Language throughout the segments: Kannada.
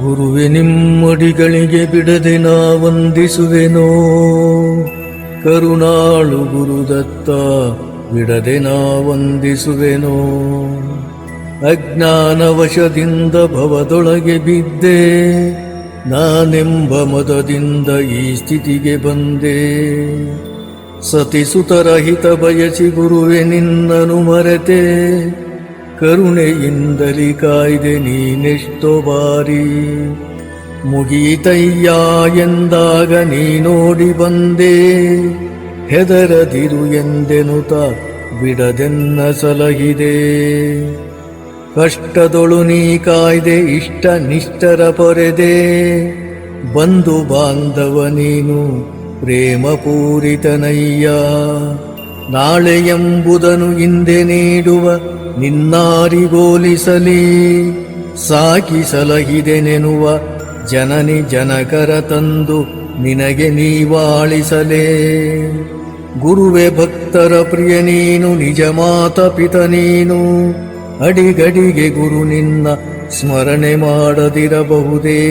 ಗುರುವೆ ನಿಮ್ಮಡಿಗಳಿಗೆ ಬಿಡದೆ ನಾ ವಂದಿಸುವೆನೋ. ಕರುಣಾಳು ಗುರುದತ್ತ ಬಿಡದೆ ನಾ ವಂದಿಸುವೆನೋ. ಅಜ್ಞಾನವಶದಿಂದ ಭವದೊಳಗೆ ಬಿದ್ದೆ, ನಾನೆಂಬ ಮದದಿಂದ ಈ ಸ್ಥಿತಿಗೆ ಬಂದೆ. ಸತಿಸುತರಹಿತ ಬಯಸಿ ಗುರುವೆ ನಿನ್ನನು ಮರೆತೆ, ಕರುಣೆಯಿಂದಲಿ ಕಾಯ್ದೆ ನೀನೆಷ್ಟೋ ಬಾರಿ. ಮುಗೀತಯ್ಯ ಎಂದಾಗ ನೀ ನೋಡಿ ಬಂದೆ, ಹೆದರದಿರು ಎಂದೆನುತ ಬಿಡದೆನ್ನ ಸಲಹಿದೆ. ಕಷ್ಟದೊಳು ನೀ ಕಾಯ್ದೆ ಇಷ್ಟ ನಿಷ್ಠರ ಪೊರೆದೆ, ಬಂಧು ಬಾಂಧವ ನೀನು ಪ್ರೇಮ ಪೂರಿತನಯ್ಯ. ನಾಳೆ ಎಂಬುದನು ಹಿಂದೆ ನೀಡುವ ನಿನ್ನಾರಿಗೋಲಿಸಲಿ, ಸಾಕಿ ಸಲಹಿದೆನೆನುವ ಜನನಿ ಜನಕರ ತಂದು ನಿನಗೆ ನೀವಾಳಿಸಲೇ. ಗುರುವೆ ಭಕ್ತರ ಪ್ರಿಯ ನೀನು, ನಿಜ ಮಾತ ಪಿತ ನೀನು, ಅಡಿಗಡಿಗೆ ಗುರು ನಿನ್ನ ಸ್ಮರಣೆ ಮಾಡದಿರಬಹುದೇ.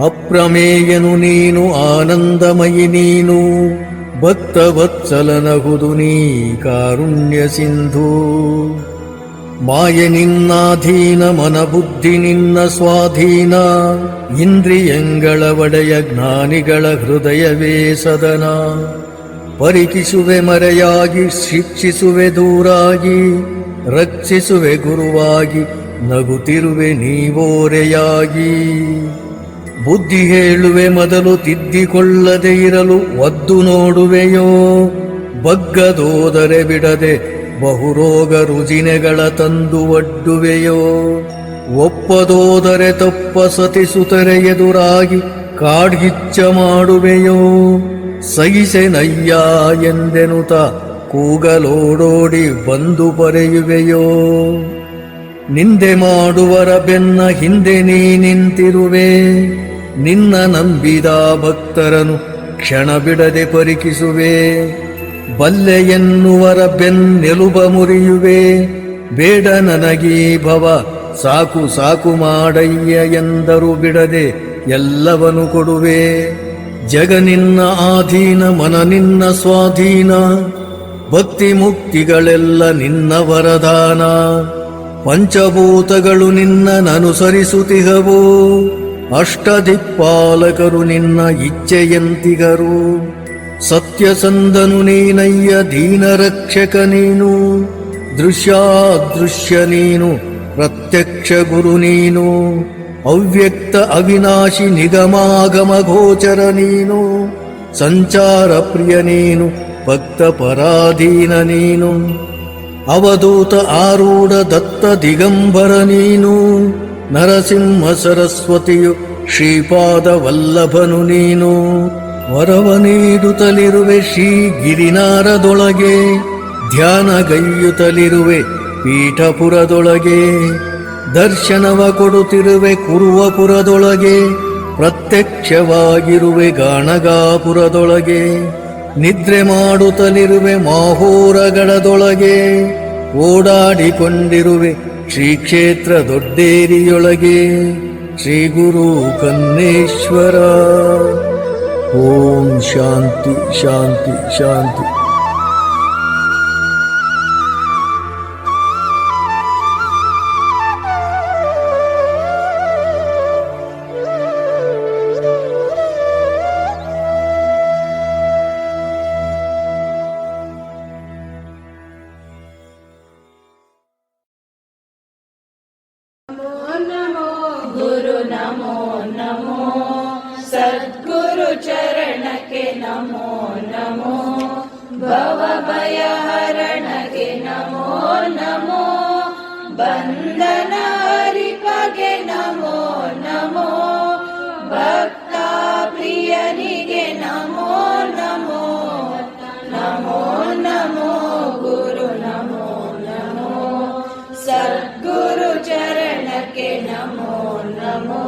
ಅಪ್ರಮೇಯನು ನೀನು, ಆನಂದಮಯಿ ನೀನು, ಭಕ್ತ ವತ್ಸಲನಹುದು ನೀ ಕಾರುಣ್ಯ ಸಿಂಧು. ಮಾಯೆ ನಿನ್ನಾಧೀನ, ಮನಬುದ್ಧಿ ನಿನ್ನ ಸ್ವಾಧೀನ, ಇಂದ್ರಿಯಂಗಳ ಒಡೆಯ ಜ್ಞಾನಿಗಳ ಹೃದಯವೇ ಸದನ. ಪರಿಕಿಸುವೆ ಮರೆಯಾಗಿ, ಶಿಕ್ಷಿಸುವೆ ದೂರಾಗಿ, ರಕ್ಷಿಸುವೆ ಗುರುವಾಗಿ, ನಗುತ್ತಿರುವೆ ನೀವೋರೆಯಾಗಿ. ಬುದ್ಧಿ ಹೇಳುವೆ ಮೊದಲು ತಿದ್ದಿಕೊಳ್ಳದೆ ಇರಲು ಒದ್ದು ನೋಡುವೆಯೋ. ಬಗ್ಗದೋದರೆ ಬಿಡದೆ ಬಹುರೋಗ ರುಜಿನೆಗಳ ತಂದು ಒಡ್ಡುವೆಯೋ. ಒಪ್ಪದೋದರೆ ತಪ್ಪ ಸತಿಸುತ್ತರೆ ಎದುರಾಗಿ ಕಾಡ್ಗಿಚ್ಚ ಮಾಡುವೆಯೋ. ಸಹಿಸೆನಯ್ಯ ಎಂದೆನುತ ಕೂಗಲೋಡೋಡಿ ಬಂದು ಪರೆಯುವೆಯೋ. ನಿಂದೆ ಮಾಡುವರ ಬೆನ್ನ ಹಿಂದೆ ನೀ ನಿಂತಿರುವೆ, ನಿನ್ನ ನಂಬಿದ ಭಕ್ತರನು ಕ್ಷಣ ಬಿಡದೆ ಪರಿಕಿಸುವೆ. ಬಲ್ಲೆ ಎನ್ನುವರ ಬೆನ್ನೆಲುಬ ಮುರಿಯುವೆ, ಬೇಡ ನನಗೀ ಭವ ಸಾಕು ಸಾಕು ಮಾಡಯ್ಯ ಎಂದರು ಬಿಡದೆ ಎಲ್ಲವನು ಕೊಡುವೆ. ಜಗ ನಿನ್ನ ಆಧೀನ, ಮನ ನಿನ್ನ ಸ್ವಾಧೀನ, ಭಕ್ತಿ ಮುಕ್ತಿಗಳೆಲ್ಲ ನಿನ್ನ ವರದಾನ. ಪಂಚಭೂತಗಳು ನಿನ್ನನನುಸರಿಸುತ್ತಿಹವು, ಅಷ್ಟದಿಕ್ಪಾಲಕರು ನಿನ್ನ ಇಚ್ಛೆಯಂತಿಗರು. ಸತ್ಯಸಂಧನು ನೀನಯ್ಯ, ದೀನರಕ್ಷಕ ನೀನು, ದೃಶ್ಯಾದೃಶ್ಯ ನೀನು, ಪ್ರತ್ಯಕ್ಷ ಗುರು ನೀನು. ಅವ್ಯಕ್ತ ಅವಿನಾಶಿ ನಿಗಮಾಗಮ ಗೋಚರ ನೀನು, ಸಂಚಾರ ಪ್ರಿಯ ನೀನು, ಭಕ್ತ ಪರಾಧೀನ ನೀನು. ಅವಧೂತ ಆರೂಢ ದತ್ತ ದಿಗಂಬರ ನೀನು, ನರಸಿಂಹ ಸರಸ್ವತಿಯು ಶ್ರೀಪಾದ ವಲ್ಲಭನು ನೀನು. ವರವ ನೀಡುತ್ತಲಿರುವೆ ಶ್ರೀ ಗಿರಿನಾರದೊಳಗೆ, ಧ್ಯಾನಗೈಯುತ್ತಲಿರುವೆ ಪೀಠಪುರದೊಳಗೆ. ದರ್ಶನವ ಕೊಡುತ್ತಿರುವೆ ಕುರುವಪುರದೊಳಗೆ, ಪ್ರತ್ಯಕ್ಷವಾಗಿರುವೆ ಗಾಣಗಾಪುರದೊಳಗೆ. ನಿದ್ರೆ ಮಾಡುತ್ತಲಿರುವೆ ಮಾಹೋರಗಡದೊಳಗೆ, ಓಡಾಡಿಕೊಂಡಿರುವೆ ಶ್ರೀಕ್ಷೇತ್ರ ದೊಡ್ಡೇರಿಯೊಳಗೆ. ಶ್ರೀ ಗುರು ಕನ್ನೇಶ್ವರ. ಓಂ ಶಾಂತಿ ಶಾಂತಿ ಶಾಂತಿ. ಗುರು ನಮೋ ನಮೋ, ಸದ್ಗುರು ಚರಣಕ್ಕೆ ನಮೋ ನಮೋ, ಭವಭಯ ಹರಣಗೆ ನಮೋ ನಮೋ, ಬಂಧನ ಹರಿಪಗೆ ನಮೋ ನಮೋ, ಭಕ್ತ ಪ್ರಿಯನಿಗೆ ನಮೋ ನಮೋ. ನಮೋ ನಮೋ ಗುರು ನಮೋ ನಮೋ, ಸದ್ಗುರು ಚರಣಕ್ಕೆ ನಮೋ ನಮೋ,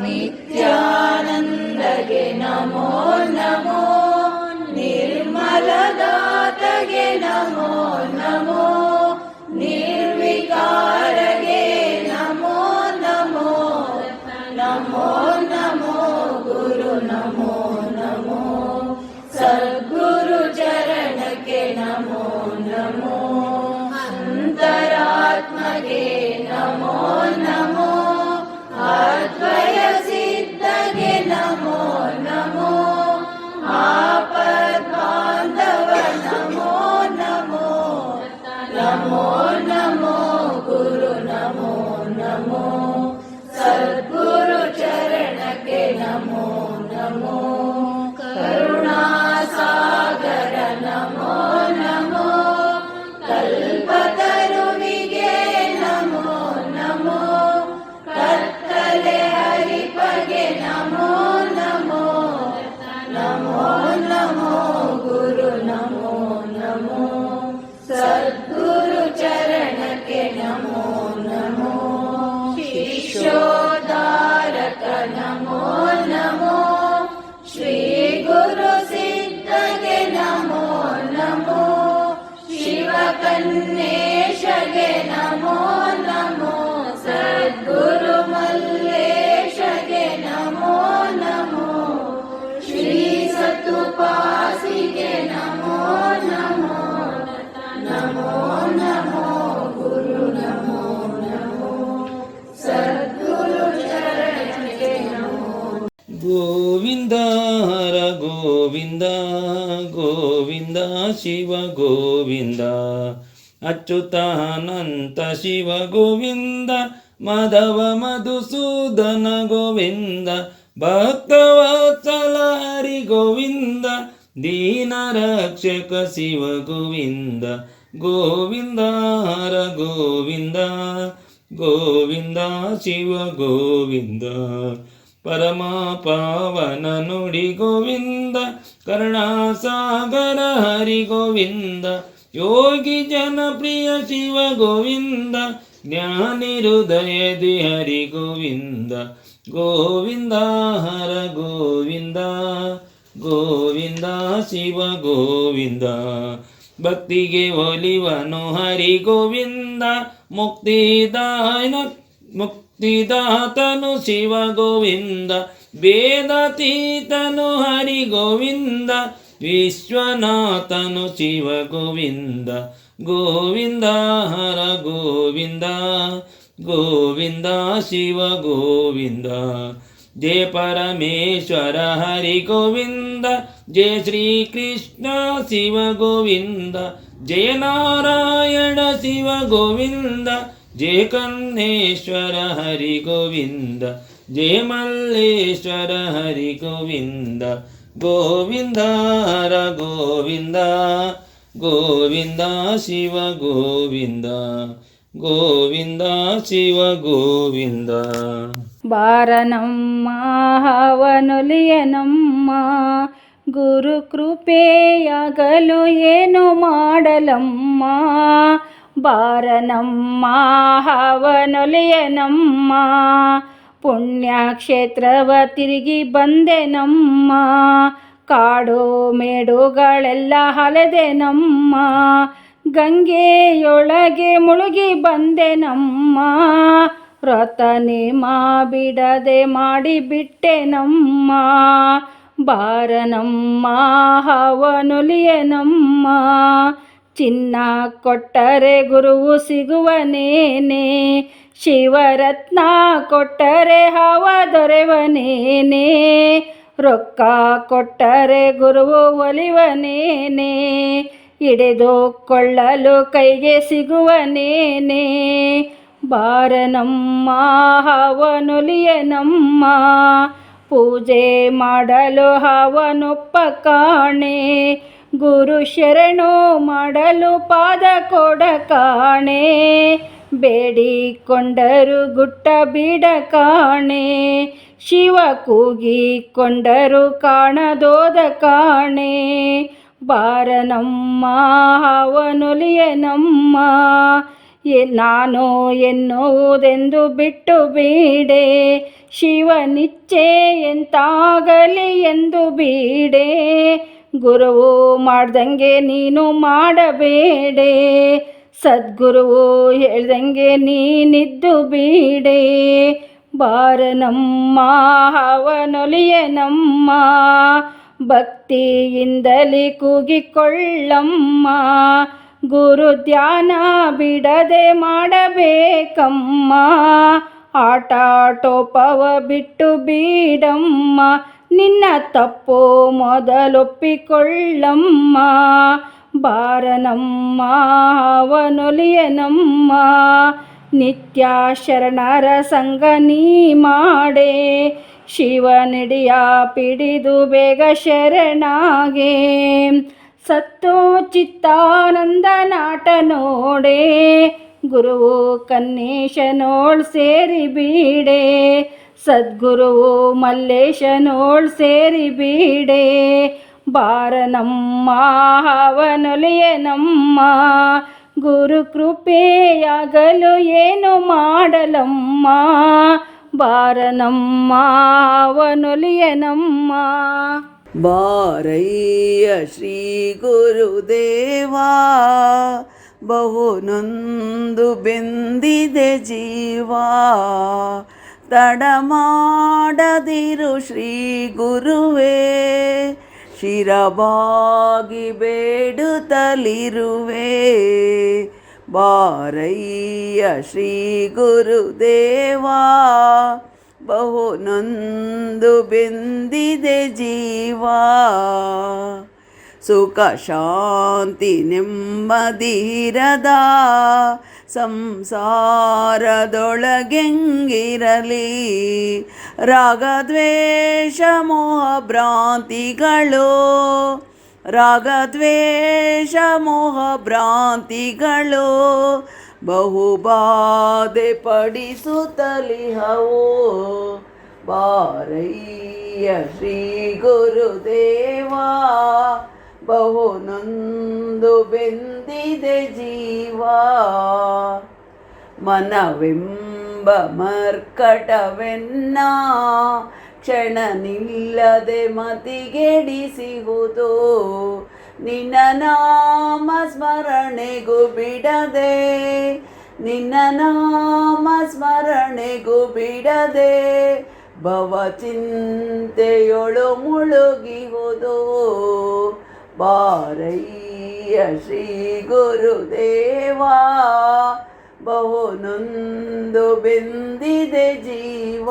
ನಿತ್ಯಾನಂದಗೆ ನಮೋ ನಮೋ, ನಿರ್ಮಲದಾತಗೆ ನಮೋ ನಮೋ, ನಿರ್ವಿಕಾರಗೆ ನಮೋ ನಮೋ. ನಮೋ ನಮೋ ಅಂತರಾತ್ಮಗೆ ನಮೋ ನಮೋ ಅದ್ವಯ ಸಿದ್ಧಗೆ ನಮೋ ನಮೋ ಆಪದ್ ಬಾಂಧವ ನಮೋ ನಮೋ ನಮೋ ನಮೋ ಗುರು ನಮೋ ನಮೋ ಸದ್ಗುರು ಚರಣಕ್ಕೆ ನಮೋ ನಮೋ ಕರುಣಾ ಸಾಗರ ನಮೋ ನಮೋ ಕಲ್ಪತರುವಿಗೆ ನಮೋ ನಮೋ ಕತ್ತಲೆ ಹರಿಪಗೆ ನಮೋ ನಮೋ ನಮೋ ನಮೋ ಗುರು ನಮೋ ನಮೋ ಸದ್ಗುರು ಚರಣಕ್ಕೆ ನಮೋ ನಮೋ ಶಿಷ್ಯೋದ್ಧಾರಕ ನಮೋ ನಮೋ ಶ್ರೀ ಗುರು ಸಿದ್ಧಗೆ ನಮೋ ನಮೋ ಶಿವಕನ್ನೇಶಗೆ ನಮೋ ನಮೋ ಸದ್ಗುರು ಮಲ್ಲೇಶಗೆ ನಮೋ ನಮೋ ಶ್ರೀ ಸತುಪಾಸಿಗೆ ನಮೋ ನಮೋ ನಮೋ ನಮೋ ಗುರು ನಮೋ ನಮೋ ಸದ್ಗುರು ಚರಣಕ್ಕೆ ನಮೋ ಗೋವಿಂದ ಹರ ಗೋವಿಂದ ಗೋವಿಂದ ಶಿವ ಗೋವಿಂದ ಅಚ್ಯುತಾನಂತ ಶಿವ ಗೋವಿಂದ ಮಾಧವ ಮಧುಸೂದನ ಗೋವಿಂದ ಭಕ್ತವತ್ಸಲ ಹರಿ ಗೋವಿಂದ ದೀನ ರಕ್ಷಕ ಶಿವ ಗೋವಿಂದ ಗೋವಿಂದ ಹರ ಗೋವಿಂದ ಗೋವಿಂದ ಶಿವ ಗೋವಿಂದ ಪರಮ ಪಾವನ ನುಡಿ ಗೋವಿಂದ ಕರುಣಾಸಾಗರ ಹರಿ ಗೋವಿಂದ ಯೋಗಿ ಜನಪ್ರಿಯ ಶಿವ ಗೋವಿಂದ ಜ್ಞಾನಿ ಹೃದಯದಿ ಹರಿ ಗೋವಿಂದ ಗೋವಿಂದ ಹರ ಗೋವಿಂದ ಗೋವಿಂದ ಶಿವ ಗೋವಿಂದ ಭಕ್ತಿಗೆ ಒಲಿವನು ಹರಿ ಗೋವಿಂದ ಮುಕ್ತಿದಾತನು ಶಿವ ಗೋವಿಂದ ವೇದಾತೀತನು ಹರಿ ಗೋವಿಂದ ವಿಶ್ವನಾಥನು ಶಿವ ಗೋವಿಂದ ಗೋವಿಂದ ಹರ ಗೋವಿಂದ ಗೋವಿಂದ ಶಿವ ಗೋವಿಂದ ಜಯ ಪರಮೇಶ್ವರ ಹರಿ ಗೋವಿಂದ ಜಯ ಶ್ರೀ ಕೃಷ್ಣ ಶಿವ ಗೋವಿಂದ ಜಯ ನಾರಾಯಣ ಶಿವ ಗೋವಿಂದ ಜಯ ಕನ್ನೇಶ್ವರ ಹರಿ ಗೋವಿಂದ ಜಯ ಮಲ್ಲೇಶ್ವರ ಹರಿ ಗೋವಿಂದ ಗೋವಿಂದ ಹರ ಗೋವಿಂದ ಗೋವಿಂದ ಶಿವ ಗೋವಿಂದ ಗೋವಿಂದ ಶಿವ ಗೋವಿಂದ ಬಾರನಮ್ಮ ಹವನೊಲಿಯನಮ್ಮ ಗುರು ಕೃಪೆಯಾಗಲು ಏನು ಮಾಡಲಮ್ಮ ಬಾರನಮ್ಮ ಹವನೊಲಿಯನಮ್ಮ ಪುಣ್ಯಕ್ಷೇತ್ರವ ತಿರುಗಿ ಬಂದೆನಮ್ಮ ಕಾಡು ಮೇಡುಗಳೆಲ್ಲ ಅಲೆದೆನಮ್ಮ ಗಂಗೆಯೊಳಗೆ ಮುಳುಗಿ ಬಂದೆನಮ್ಮ ವ್ರತ ನೇಮ ಬಿಡದೆ ಮಾಡಿಬಿಟ್ಟೆನಮ್ಮ ಬಾರನಮ್ಮ ಹವನೊಲಿಯನಮ್ಮ ಚಿನ್ನ ಕೊಟ್ಟರೆ ಗುರುವು ಸಿಗುವನೇನೆ ಶಿವರತ್ನ ಕೊಟ್ಟರೆ ಹವ ದೊರೆವನೇನೆ ರೊಕ್ಕ ಕೊಟ್ಟರೆ ಗುರುವು ಒಲಿವನೇನೆ ಹಿಡಿದುಕೊಳ್ಳಲು ಕೈಗೆ ಸಿಗುವನೇನೆ ಬಾರನಮ್ಮ ಹವನೊಲಿಯನಮ್ಮ ಪೂಜೆ ಮಾಡಲು ಹವನೊಪ್ಪ ಕಾಣೆ ಗುರು ಶರಣು ಮಾಡಲು ಪಾದ ಕೊಡ ಕಾಣೆ ಬೇಡಿಕೊಂಡರು ಗುಟ್ಟ ಬೀಡ ಕಾಣೆ ಶಿವ ಕೂಗಿಕೊಂಡರು ಕಾಣದೋದ ಕಾಣೆ ಬಾರನಮ್ಮ ಹವನೊಲಿಯನಮ್ಮ ನಾನು ಎನ್ನುವುದೆಂದು ಬಿಟ್ಟು ಬೀಡೆ ಶಿವನಿಚ್ಛೆ ಎಂತಾಗಲಿ ಎಂದು ಬೀಡೆ ಗುರುವು ಮಾಡ್ದಂಗೆ ನೀನು ಮಾಡಬೇಡೆ ಸದ್ಗುರುವು ಹೇಳ್ದಂಗೆ ನೀನಿದ್ದು ಬೀಡೆ ಬಾರನಮ್ಮ ಹವನೊಲಿಯನಮ್ಮ ಭಕ್ತಿಯಿಂದಲೇ ಕೂಗಿಕೊಳ್ಳಮ್ಮ. ಗುರು ಧ್ಯಾನ ಬಿಡದೆ ಮಾಡಬೇಕಮ್ಮ. ಆಟಾಟೋಪವ ಬಿಟ್ಟು ಬಿಡಮ್ಮ. ನಿನ್ನ ತಪ್ಪು ಮೊದಲೊಪ್ಪಿಕೊಳ್ಳಮ್ಮ. ಬಾರನಮ್ಮ ಅವನೊಲಿಯನಮ್ಮ. ನಿತ್ಯ ಶರಣರ ಸಂಗ ನೀ ಮಾಡೆ. ಶಿವನಿಡಿಯ ಪಿಡಿದು ಬೇಗ ಶರಣಾಗೆ. ಸತ್ತು ಚಿತ್ತಾನಂದ ನಾಟ ನೋಡೆ. ಗುರುವು ಕನ್ನೇಶನೋಳ್ ಸೇರಿ ಬೀಡೆ. ಸದ್ಗುರುವು ಮಲ್ಲೇಶನೋಳ್ ಸೇರಿ ಬೀಡೆ. ಬಾರನಮ್ಮ ಅವನೊಲಿಯನಮ್ಮ. ಗುರು ಕೃಪೆಯಾಗಲು ಏನು ಮಾಡಲಮ್ಮ. ಬಾರನಮ್ಮ ಅವನೊಲಿಯನಮ್ಮ. ಬಾರಯ್ಯ ಶ್ರೀ ಗುರುದೇವಾ, ಬಹು ನೊಂದು ಬೆಂದಿದೆ ಜೀವ. ತಡ ಮಾಡದಿರು ಶ್ರೀ ಗುರುವೇ, ಶಿರಬಾಗಿ ಬೇಡುತ್ತಲಿರುವೆ. ಬಾರಯ್ಯ ಶ್ರೀ ಗುರುದೇವಾ, ಬಹು ನೊಂದು ಬೆಂದಿದೆ ಜೀವ. ಸುಖ ಶಾಂತಿ ನೆಮ್ಮದಿರದ ಸಂಸಾರದೊಳಗೆಂಗಿರಲಿ. ರಾಗದ್ವೇಷ ಮೋಹ ಭ್ರಾಂತಿಗಳು, ರಾಗದ್ವೇಷ ಮೋಹ ಭ್ರಾಂತಿಗಳು ಬಹುಬಾಧೆ ಪಡಿಸುತ್ತಲಿಹವು. ಬಾರಯ್ಯ ಶ್ರೀ ಗುರುದೇವಾ, ಬಹು ನೊಂದು ಬೆಂದಿದೆ ಜೀವ. ಮನವೆಂಬ ಮರ್ಕಟವೆನ್ನ ಕ್ಷಣ ನಿಲ್ಲದೆ ಮತಿಗೆಡಿಸಿಹುದು. ನಿನ್ನ ನಾಮ ಸ್ಮರಣೆಗೂ ಬಿಡದೆ, ನಿನ್ನ ನಾಮ ಸ್ಮರಣೆಗೂ ಬಿಡದೆ ಭವಚಿಂತೆಯೊಳು ಮುಳುಗಿಹುದು. ಬಾರಯ್ಯ ಶ್ರೀ ಗುರುದೇವಾ, ಬಹು ನೊಂದು ಬೆಂದಿದೆ ಜೀವ.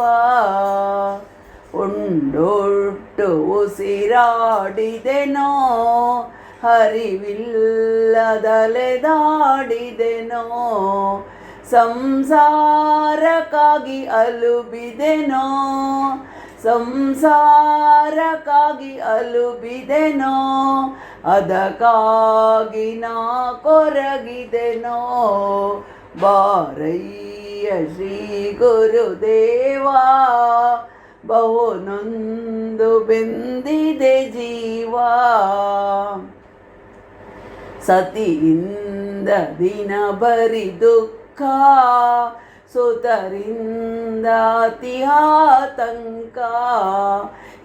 ಉಂಡೊಟ್ಟು ಉಸಿರಾಡಿದೆನೋ, ಹರಿವಿಲ್ಲದಲೆದಾಡಿದೆನೋ. ಸಂಸಾರಕ್ಕಾಗಿ ಅಲುಬಿದೆನೋ, ಸಂಸಾರಕ್ಕಾಗಿ ಅಲುಬಿದೆನೋ. ಅದಕ್ಕಾಗಿ ನಾ ಕೊರಗಿದೆನೋ. ಬಾರಯ್ಯ ಶ್ರೀ ಗುರುದೇವಾ, ಬಹು ನೊಂದು ಬೆಂದಿದೆ ಜೀವ. ಸತಿಯಿಂದ ದಿನ ಬರಿ ದುಃಖ, ಸುತರಿಂದ ಅತಿಹಾತಂಕ.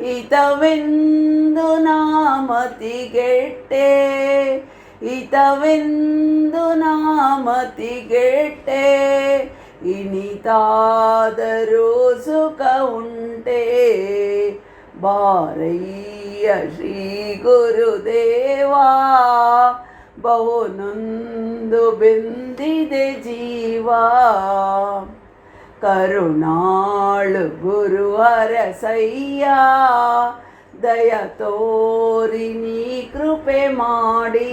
ಹಿತವೆಂದು ನಾಮತಿಗೆಟ್ಟೆ, ಹಿತವೆಂದು ನಾಮತಿಗೆಟ್ಟೆ. ಇನಿತಾದರೂ ಸುಖ ಉಂಟೆ. ಬಾರಯ್ಯ ಶ್ರೀ ಗುರುದೇವಾ, ಬಹು ನೊಂದು ಬೆಂದಿದೆ ಜೀವ. ಕರುಣಾಳು ಗುರು ಅರಸಯ್ಯ, ದಯ ತೋರಿ ನೀ ಕೃಪೆ ಮಾಡಿ.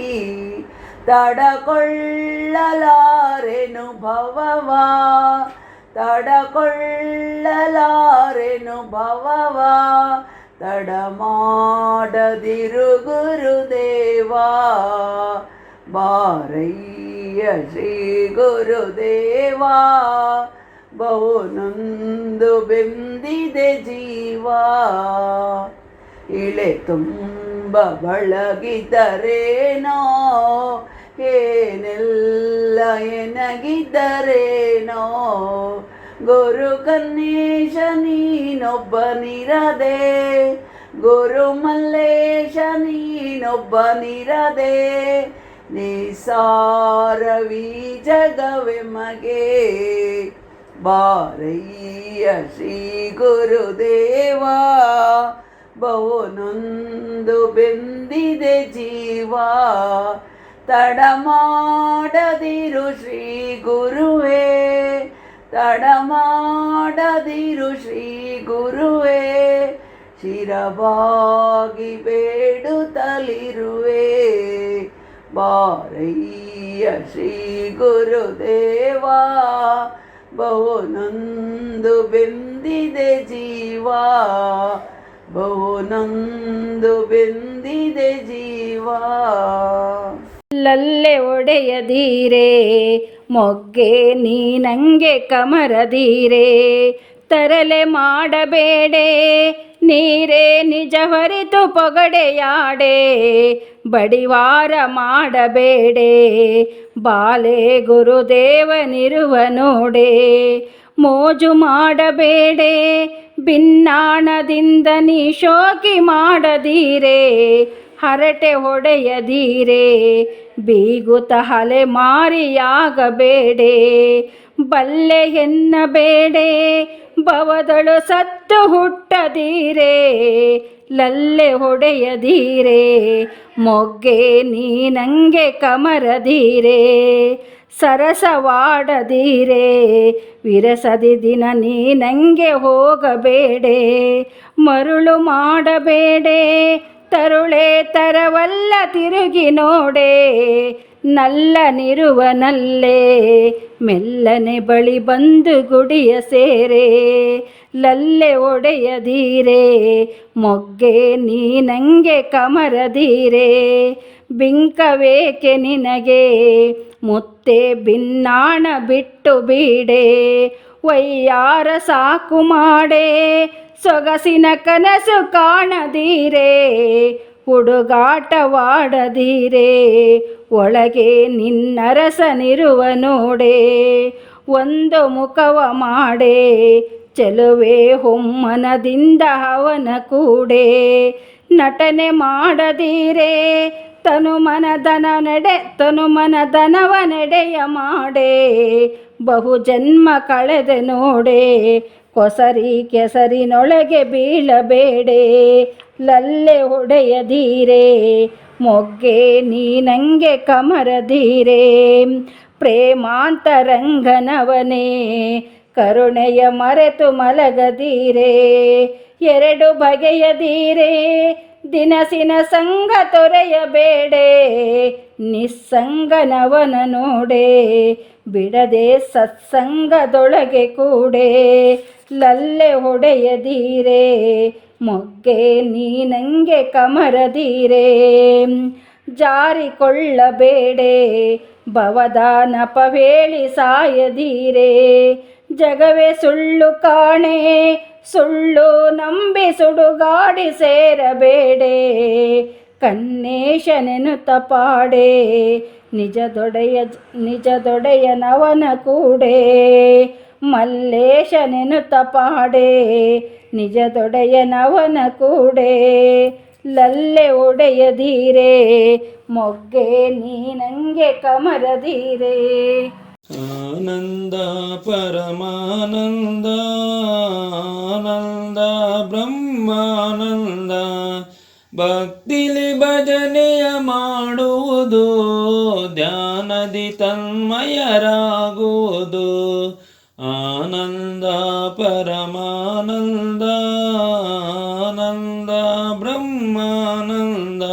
ತಡಕೊಳ್ಳಲಾರೆನು ಭವವ, ತಡಕೊಳ್ಳಲಾರೆನು ಭವವ. ತಡ ಮಾಡದಿರು ಗುರುದೇವಾ. ಬಾರಯ್ಯ ಶ್ರೀ ಗುರುದೇವಾ, ಬಹು ನೊಂದು ಬೆಂದಿದೆ ಜೀವ. ಇಳೆ ತುಂಬ ಬಳಗಿದ್ದರೇನೋ, ಏನೆಲ್ಲ ಎನಗಿದ್ದರೇನೋ. ಗುರು ಕನ್ನೇಶ ನೀನೊಬ್ಬನಿರದೆ, ಗುರು ಮಲ್ಲೇಶ ನೀನೊಬ್ಬನಿರದೆ. ನಿಸಾರವಿ ಜಗವೆಮಗೆ. ಬಾರಯ್ಯ ಶ್ರೀ ಗುರುದೇವಾ, ಬಹುನೊಂದು ಬೆಂದಿದೆ ಜೀವ. ತಡಮಾಡದಿರು ಶ್ರೀ ಗುರುವೇ, ತಡಮಾಡದಿರು ಶ್ರೀ ಗುರುವೇ, ಶಿರವಾಗಿ ಬೇಡುತ್ತಲಿರುವೆ. ಬಾರಯ್ಯ ಶ್ರೀ ಗುರುದೇವ, ಬಹುನೊಂದು ಬೆಂದಿದೆ ಜೀವ, ಬಹುನೊಂದು ಬೆಂದಿದೆ ಜೀವ. ಲಲ್ಲೆ ಒಡೆಯದೀರೆ ಮೊಗ್ಗೆ ನೀ ನಂಗೆ ಕಮರದೀರೆ, ತರಲೆ ಮಾಡಬೇಡೆ ನೀರೇ ನಿಜ ಹೊರಿತು ಪೊಗಡೆಯಾಡೆ, ಬಡಿವಾರ ಮಾಡಬೇಡೆ ಬಾಲೆ ಗುರುದೇವನಿರುವ ನೋಡೆ. ಮೋಜು ಮಾಡಬೇಡೆ ಭಿನ್ನಾಣದಿಂದ ನೀ ಶೋಕಿ ಮಾಡದೀರೆ, ಹರಟೆ ಹೊಡೆಯದೀರೆ ಬೀಗುತ್ತ ಹಲೆ ಮಾರಿಯಾಗಬೇಡೆ. ಬಲ್ಲೆ ಎನ್ನಬೇಡೆ ಭವದಳು ಸತ್ತು ಹುಟ್ಟದೀರೆ, ಲಲ್ಲೆ ಹೊಡೆಯದೀರೆ ಮೊಗ್ಗೆ ನೀ ನಂಗೆ ಕಮರದೀರೆ. ಸರಸವಾಡದೀರೆ ವಿರಸದಿ ದಿನ ನೀ ನಂಗೆ ಹೋಗಬೇಡೆ, ಮರುಳು ಮಾಡಬೇಡೆ ತರುಳೆ ತರವಲ್ಲ ತಿರುಗಿ ನೋಡೆ. ನಲ್ಲನಿರುವನಲ್ಲೇ ಮೆಲ್ಲನೆ ಬಳಿ ಬಂದು ಗುಡಿಯ ಸೇರೆ, ಲಲ್ಲೆ ಒಡೆಯದೀರೆ ಮೊಗ್ಗೆ ನೀ ನಂಗೆ ಕಮರದೀರೆ. ಬಿಂಕವೇಕೆ ನಿನಗೆ ಮುತ್ತೆ ಭಿನ್ನಾಣ ಬಿಟ್ಟು ಬೀಡೆ, ವಯ್ಯಾರ ಸಾಕು ಮಾಡೆ ಸೊಗಸಿನ ಕನಸು ಕಾಣದೀರೆ. ಹುಡುಗಾಟವಾಡದೀರೆ ಒಳಗೆ ನಿನ್ನರಸನಿರುವ ನೋಡೆ. ಒಂದು ಮುಖವ ಮಾಡೆ ಚೆಲುವೆ ಹೊಮ್ಮನದಿಂದ ಅವನ ಕೂಡೆ. ನಟನೆ ಮಾಡದೀರೆ ತನು ಮನದನವ ನಡೆಯ ಮಾಡೆ. ಬಹು ಜನ್ಮ ಕಳೆದೆ ನೋಡೆ ಕೊಸರಿ ಕೆಸರಿನೊಳಗೆ ಬೀಳಬೇಡೆ, ಲಲ್ಲೆ ಹೊಡೆಯದೀರೆ ಮೊಗ್ಗೆ ನೀ ನಂಗೆ ಕಮರದೀರೆ. ಪ್ರೇಮಾಂತರಂಗನವನೇ ಕರುಣೆಯ ಮರೆತು ಮಲಗದೀರೆ, ಎರಡು ಬಗೆಯದೀರೆ ದಿನಸಿನ ಸಂಗ ತೊರೆಯಬೇಡೆ. ನಿಸ್ಸಂಗನವನ ನೋಡೆ ಬಿಡದೆ ಸತ್ಸಂಗದೊಳಗೆ ಕೂಡೆ, ಲಲ್ಲೆ ಹೊಡೆಯದೀರೆ ಮೊಗ್ಗೆ ನೀ ನಂಗೆ ಕಮರದೀರೆ. ಜಾರಿಕೊಳ್ಳಬೇಡೆ ಭವದಾನಪವೇಳಿ ಸಾಯದೀರೆ, ಜಗವೇ ಸುಳ್ಳು ಕಾಣೆ ಸುಳ್ಳು ನಂಬಿ ಸುಡುಗಾಡಿ ಸೇರಬೇಡೆ. ಕನ್ನೇಶನೆನುತ ಪಾಡೆ ನಿಜದೊಡೆಯನವನ ಕೂಡೆ, ಮಲ್ಲೇಶನೆನುತ ಪಾಡೆ ನಿಜದೊಡೆಯನವನ ಕೂಡೆ. ಲಲ್ಲೆ ಒಡೆಯದೀರೆ ಮೊಗ್ಗೆ ನೀ ನಂಗೆ ಕಮರದೀರೆ. ಆನಂದ ಪರಮಾನಂದ ಆನಂದ ಬ್ರಹ್ಮಾನಂದ, ಭಕ್ತಿಲಿ ಭಜನೆಯ ಮಾಡುವುದು ಧ್ಯಾನದಿ ತನ್ಮಯರಾಗುವುದು. ಆನಂದ ಪರಮಾನಂದ ಆನಂದ ಬ್ರಹ್ಮಾನಂದ,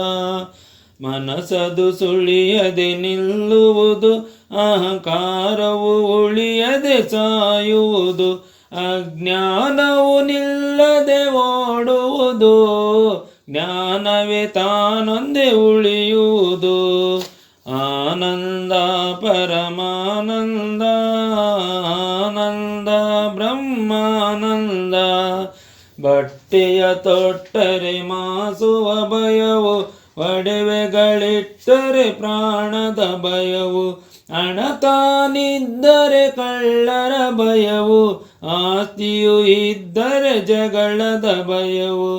ಮನಸದು ಸುಳಿಯದೆ ನಿಲ್ಲುವುದು ಅಹಂಕಾರವು ಉಳಿಯದೆ ಸಾಯುವುದು. ಅಜ್ಞಾನವು ನಿಲ್ಲದೆ ಓಡುವುದು, ಜ್ಞಾನವೇ ತಾನೊಂದೇ ಉಳಿಯುವುದು. ಆನಂದ ಪರಮಾನಂದ ಆನಂದ ಬ್ರಹ್ಮಾನಂದ, ಬಟ್ಟೆಯ ತೊಟ್ಟರೆ ಮಾಸುವ ಭಯವು, ಒಡವೆಗಳಿಟ್ಟರೆ ಪ್ರಾಣದ ಭಯವು, ಹಣ ತಾನಿದ್ದರೆ ಕಳ್ಳರ ಭಯವು, ಆಸ್ತಿಯು ಇದ್ದರೆ ಜಗಳದ ಭಯವು.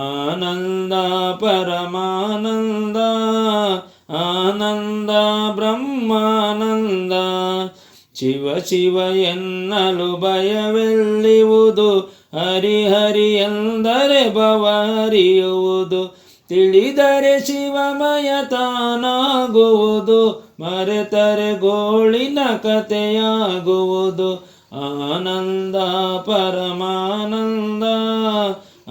ಆನಂದ ಪರಮಾನಂದ ಆನಂದ ಬ್ರಹ್ಮಾನಂದ, ಶಿವ ಶಿವ ಎನ್ನಲು ಭಯವೆಲ್ಲಿವುದು, ಹರಿ ಎಂದರೆ ಭವ ಹರಿಯುವುದು. ತಿಳಿದರೆ ಶಿವಮಯ ತಾನಾಗುವುದು, ಮರೆತರೆ ಗೋಳಿನ ಕಥೆಯಾಗುವುದು. ಆನಂದ ಪರಮಾನಂದ,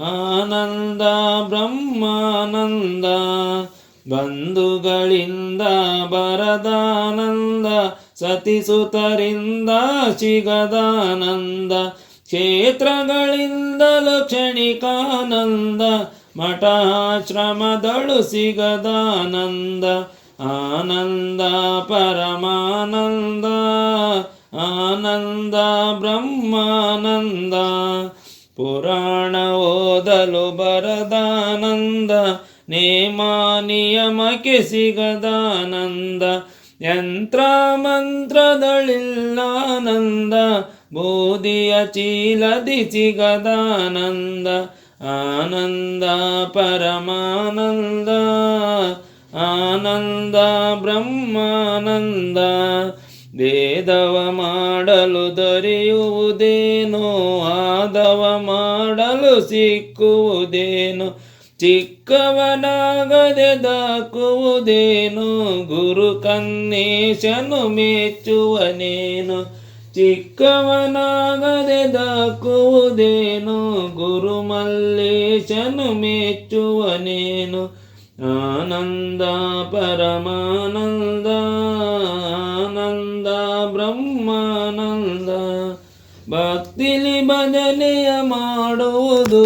ಆನಂದ ಬ್ರಹ್ಮಾನಂದ. ಬಂಧುಗಳಿಂದ ಬರದಾನಂದ, ಸತಿಸುತರಿಂದ ಸಿಗದಾನಂದ. ಕ್ಷೇತ್ರಗಳಿಂದಲೂ ಕ್ಷಣಿಕಾನಂದ, ಮಠಾಶ್ರಮದಳು ಸಿಗದಾನಂದ. ಆನಂದ ಪರಮಾನಂದ, ಆನಂದ ಬ್ರಹ್ಮಾನಂದ. ಪುರಾಣ ಓದಲು ಬರದಾನಂದ, ನೇಮ ನಿಯಮಕ್ಕೆ ಸಿಗದಾನಂದ. ಯಂತ್ರ ಮಂತ್ರದಳಿಲ್ಲಾನಂದ, ಬೂದಿಯ ಚೀಲದಿ ಸಿಗದಾನಂದ. ಆನಂದ ಪರಮಾನಂದ, ಆನಂದ ಬ್ರಹ್ಮಾನಂದ. ವೇದವ ಮಾಡಲು ದೊರೆಯುವುದೇನೋ, ಆದವ ಮಾಡಲು ಸಿಕ್ಕುವುದೇನು. ಚಿಕ್ಕವನಾಗದೆ ದಾಕುವುದೇನು, ಗುರು ಕನ್ನೇಶನು ಮೆಚ್ಚುವನೇನು. ಚಿಕ್ಕವನಾಗದೆ ದಾಕುವುದೇನು, ಗುರು ಮಲ್ಲೇಶನು ಮೆಚ್ಚುವನೇನು. ಆನಂದ ಪರಮಾನಂದ, ಆನಂದ ಬ್ರಹ್ಮಾನಂದ. ಭಕ್ತಿಲಿ ಭಜನೆಯ ಮಾಡುವುದು,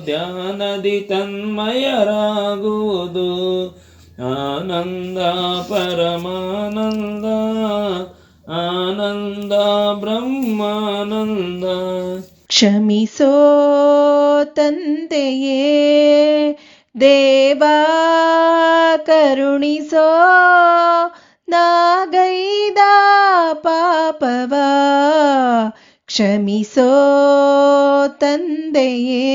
ಧ್ಯಾನದಿ ತನ್ಮಯರಾಗುವುದು. ಆನಂದ ಪರಮಾನಂದ, ಆನಂದ ಬ್ರಹ್ಮಾನಂದ. ಕ್ಷಮಿಸೋ ತಂದೆಯೇ ದೇವಾ, ಕರುಣಿಸೋ ನಾಗೈದ ಪಾಪವ. ಕ್ಷಮಿಸೋ ತಂದೆಯೇ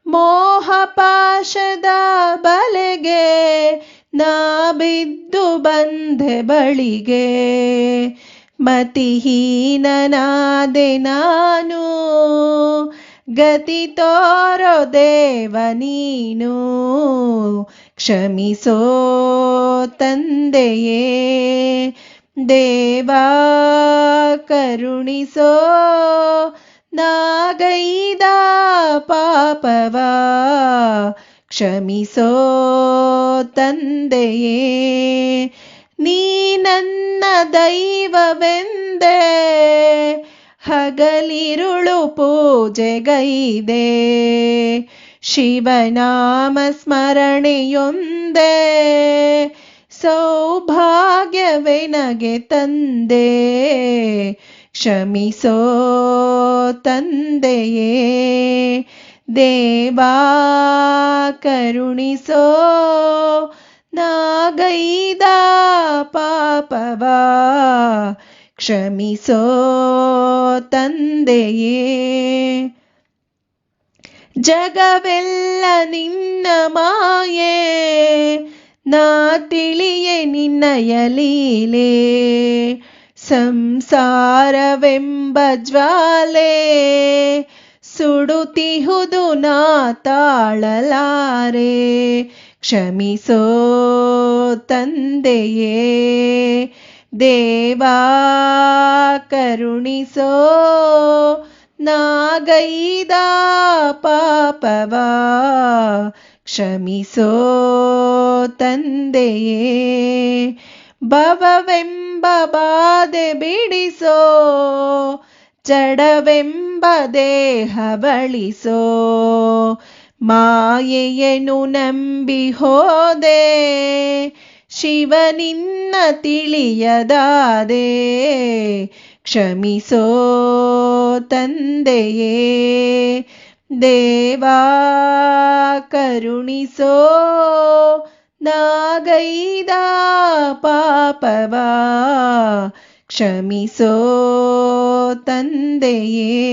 ಮೋಹಪಾಶದ ಬಲೆಗೆ ನಾ ಬಿದ್ದು ಬಂದೆ ಬಳಿಗೆ. ಮತಿಹೀನನಾದೆ ನಾನು, ಗತಿ ತೋರೋ ದೇವ ನೀನು. ಕ್ಷಮಿಸೋ ತಂದೆಯೇ ದೇವಾ, ಕರುಣಿಸೋ ನಾಗೈದ ಪಾಪವ. ಕ್ಷಮಿಸೋ ತಂದೆಯೇ ನೀ ನನ್ನ ದೈವವೆಂದೇ, ಹಗಲಿರುಳು ಪೂಜೆಗೈದೆ. ಶಿವನಾಮ ಸ್ಮರಣೆಯೊಂದೇ ಸೌಭಾಗ್ಯವೆನಗೆ ತಂದೆ. ಕ್ಷಮಿಸೋ ತಂದೆಯೇ ದೇವಾ, ಕರುಣಿಸೋ ನಾಗೈದ ಪಾಪವ. ಕ್ಷಮಿಸೋ ತಂದೆಯೇ ಜಗವೆಲ್ಲ ನಿನ್ನ ಮಾಯೆ, ನಾ ತಿಳಿಯೆ ನಿನ್ನಯ ಲೀಲೆ. ಸಂಸಾರವೆಂಬ ಜ್ವಾಲೆ ಸುಡುತ್ತಿಹುದು ನಾ ತಾಳಲಾರೆ. ಕ್ಷಮಿಸೋ ತಂದೆಯೇ ದೇವಾ, ಕರುಣಿಸೋ ನಾಗೈದ ಪಾಪವ. ಕ್ಷಮಿಸೋ ತಂದೆಯೇ ಭವವೆಂಬ ಬಾಧೆ ಬಿಡಿಸೋ, ಜಡವೆಂಬ ದೇಹ ಬಳಿಸೋ. ಮಾಯೆಯನ್ನು ನಂಬಿ ಹೋದೆ, ಶಿವನಿನ್ನ ತಿಳಿಯದಾದೆ. ಕ್ಷಮಿಸೋ ತಂದೆಯೇ ದೇವಾ, ಕರುಣಿಸೋ ನಾಗೈದ ಪಾಪವ. ಕ್ಷಮಿಸೋ ತಂದೆಯೇ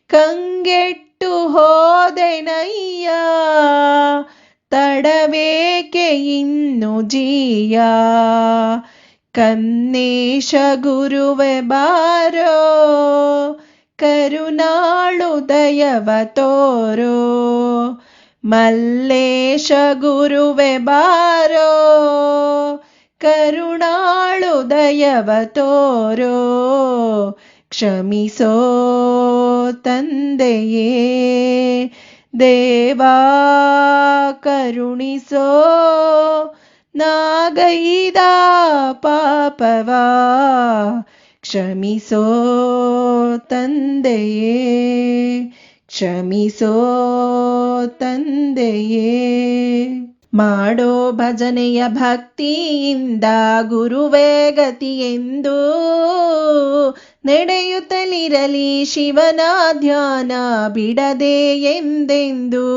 ಕಂಗೆಟ್ಟು ಹೋದೆನಯ್ಯ, ತಡವೇಕೆ ಇನ್ನು ಜೀಯ. ಕನ್ನೇಶ ಗುರುವೆ ಬಾರೋ, ಕರುಣಾಳು ದಯವ ತೋರೋ. ಮಲ್ಲೇಶ ಗುರುವೆ ಬಾರೋ, ಕರುಣಾಳು ದಯವ ತೋರೋ. ಕ್ಷಮಿಸೋ ತಂದೆಯೇ ದೇವಾ ಕರುಣಿಸೋ, ನಾಗೈದ ಪಾಪವಾ ಕ್ಷಮಿಸೋ ತಂದೆಯೇ, ಕ್ಷಮಿಸೋ ತಂದೆಯೇ. ಮಾಡೋ ಭಜನೆಯ ಭಕ್ತಿಯಿಂದ ಗುರುವೇ ಗತಿಯೆಂದು, ನಡೆಯುತ್ತಲಿರಲಿ ಶಿವನ ಧ್ಯಾನ ಬಿಡದೆ ಎಂದೆಂದು.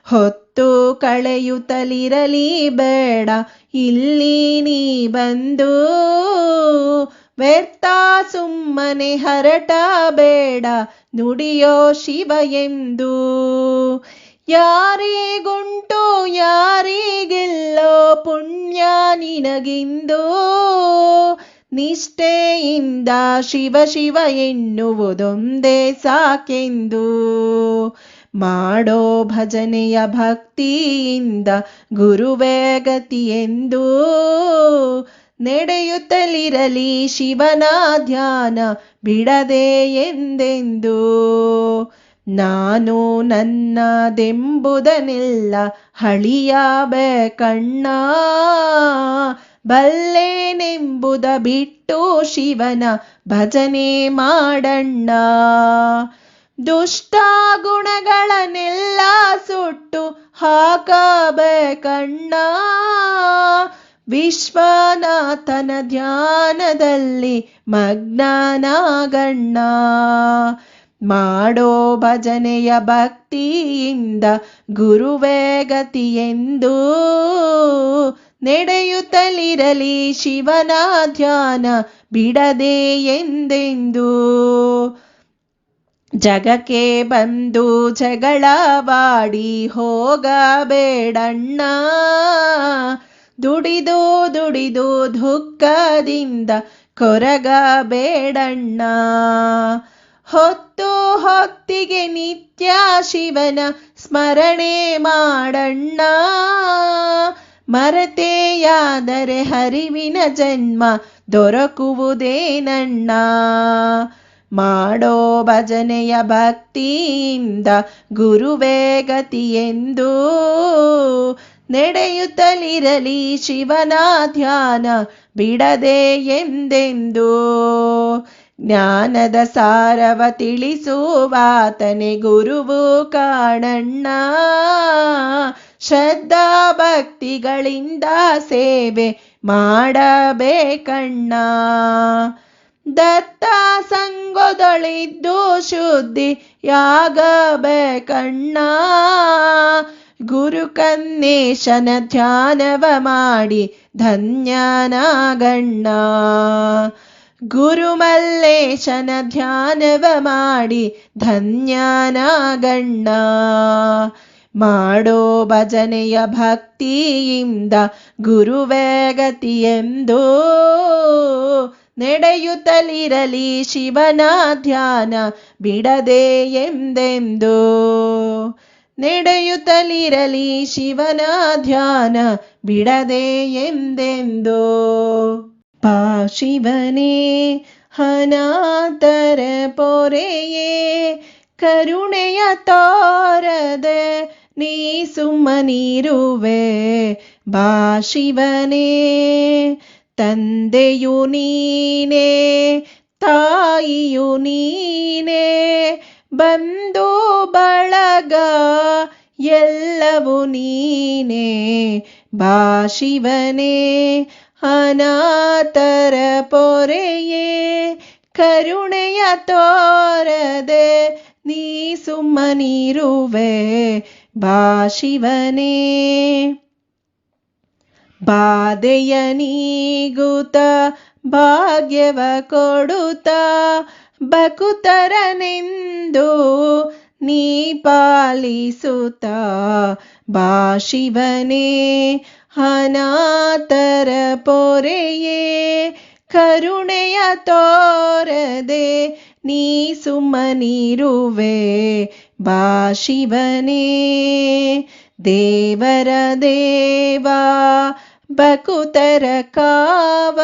ಹೊತ್ತು ಕಳೆಯುತ್ತಲಿರಲಿ ಬೇಡ ಇಲ್ಲಿ ನೀ ಬಂದು, ವ್ಯರ್ಥ ಸುಮ್ಮನೆ ಹರಟ ಬೇಡ ನುಡಿಯೋ ಶಿವ ಎಂದು. ಯಾರಿಗುಂಟು ಯಾರಿಗಿಲ್ಲೋ ಪುಣ್ಯ ನಿನಗಿಂದು, ನಿಷ್ಠೆಯಿಂದ ಶಿವ ಶಿವ ಎನ್ನುವುದೊಂದೇ ಸಾಕೆಂದು. ಮಾಡೋ ಭಜನೆಯ ಭಕ್ತಿಯಿಂದ ಗುರುವೇ ಗತಿಯೆಂದು, ನಡೆಯುತ್ತಲಿರಲಿ ಶಿವನ ಧ್ಯಾನ ಬಿಡದೆ ಎಂದೆಂದು. ನಾನು ನನ್ನದೆಂಬುದನ್ನೆಲ್ಲ ಹಳಿಯಬೇಕಣ್ಣ, ಬಲ್ಲೆನೆಂಬುದ ಬಿಟ್ಟು ಶಿವನ ಭಜನೆ ಮಾಡಣ್ಣ. ದುಷ್ಟ ಗುಣಗಳನ್ನೆಲ್ಲ ಸುಟ್ಟು ಹಾಕಬೇಕಣ್ಣ, ವಿಶ್ವನಾಥನ ಧ್ಯಾನದಲ್ಲಿ ಮಗ್ನನಾಗಣ್ಣ. ಮಾಡೋ ಭಜನೆಯ ಭಕ್ತಿಯಿಂದ ಗುರುವೇ ಗತಿಯೆಂದು, ನಡೆಯುತ್ತಲಿರಲಿ ಶಿವನ ಧ್ಯಾನ ಬಿಡದೆ ಎಂದೆಂದು. ಜಗಕ್ಕೆ ಬಂದು ಜಗಳವಾಡಿ ಹೋಗಬೇಡಣ್ಣ, ದುಡಿದು ದುಡಿದು ದುಃಖದಿಂದ ಕೊರಗಬೇಡಣ್ಣ. ಹೊತ್ತು ಹೊತ್ತಿಗೆ ನಿತ್ಯ ಶಿವನ ಸ್ಮರಣೆ ಮಾಡಣ್ಣ, ಮರೆತೆಯಾದರೆ ಹರಿವಿನ ಜನ್ಮ ದೊರಕುವುದೇನಣ್ಣ. ಮಾಡೋ ಭಜನೆಯ ಭಕ್ತಿಯಿಂದ ಗುರುವೇ ಗತಿಯೆಂದು, ನಡೆಯುತ್ತಲಿರಲಿ ಶಿವನ ಧ್ಯಾನ ಬಿಡದೆ ಎಂದೆಂದು. ಜ್ಞಾನದ ಸಾರವ ತಿಳಿಸುವಾತನೆ ಗುರುವು ಕಾಣಣ್ಣ, ಶ್ರದ್ಧಾ ಭಕ್ತಿಗಳಿಂದ ಸೇವೆ ಮಾಡಬೇಕಣ್ಣ. ದತ್ತ ಸಂಗದೊಳಿದ್ದು ಶುದ್ಧಿಯಾಗಬೇಕಣ್ಣ, ಗುರು ಕನ್ನೇಶನ ಧ್ಯಾನವ ಮಾಡಿ ಧನ್ಯನಾಗಣ್ಣ. ಗುರು ಮಲ್ಲೇಶನ ಧ್ಯಾನವ ಮಾಡಿ ಧನ್ಯನಾಗಣ್ಣ. ಮಾಡೋ ಭಜನೆಯ ಭಕ್ತಿಯಿಂದ ಗುರುವೇ ಗತಿಯೆಂದು, ನಡೆಯುತ್ತಲಿರಲಿ ಶಿವನ ಧ್ಯಾನ ಬಿಡದೆ ಎಂದೆಂದು. ನಡೆಯುತ್ತಲಿರಲಿ ಶಿವನ ಧ್ಯಾನ ಬಿಡದೆ ಎಂದೆಂದು. ಪಾ ಶಿವನೇ ಅನಾಥರ ಪೊರೆಯೇ, ಕರುಣೆಯ ತೋರದೆ ನೀ ಸುಮ್ಮನಿರುವೆ. ಬಾ ಶಿವನೇ ತಂದೆಯು ನೀನೇ ತಾಯಿಯು ನೀನೇ, ಬಂಧು ಬಳಗ ಎಲ್ಲವೂ ನೀನೇ. ಬಾ ಶಿವನೇ ಅನಾಥರ ಪೊರೆಯೇ, ಕರುಣೆಯ ತೋರದೆ ನೀ ಸುಮ್ಮನಿರುವೆ. ಬಾ ಶಿವನೇ ಬಾಧೆಯ ನೀಗುತ್ತ ಭಾಗ್ಯವ ಕೊಡುತ್ತ, ಬಕುತರನೆಂದು ನೀ ಪಾಲಿಸುತ್ತ. ಬಾ ಶಿವನೇ ಅನಾಥರ ಪೊರೆಯೇ ಕರುಣೆಯ ತೋರದೆ ನೀ ಸುಮ್ಮನಿರುವೆ ಬಾ ಶಿವನೇ. ದೇವರ ದೇವ ಬಕುತರ ಕಾವ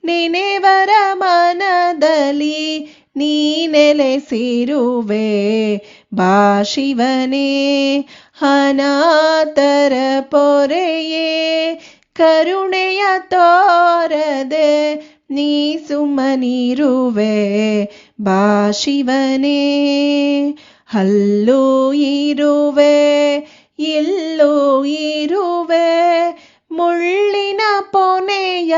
ನೆನೆವರ ಮನದಲ್ಲಿ ನೀ ನೆಲೆಸಿರುವೆ ಬಾ ಶಿವನೇ. ಅನಾಥರ ಪೊರೆಯೇ ಕರುಣೆಯ ತೋರದೆ ನೀ ಸುಮ್ಮನಿರುವೆ ಬಾ ಶಿವನೇ. ಅಲ್ಲೂ ಇರುವೆ ಇಲ್ಲೂ ಇರುವೆ ಮುಳ್ಳಿನ ಪೊನೆಯ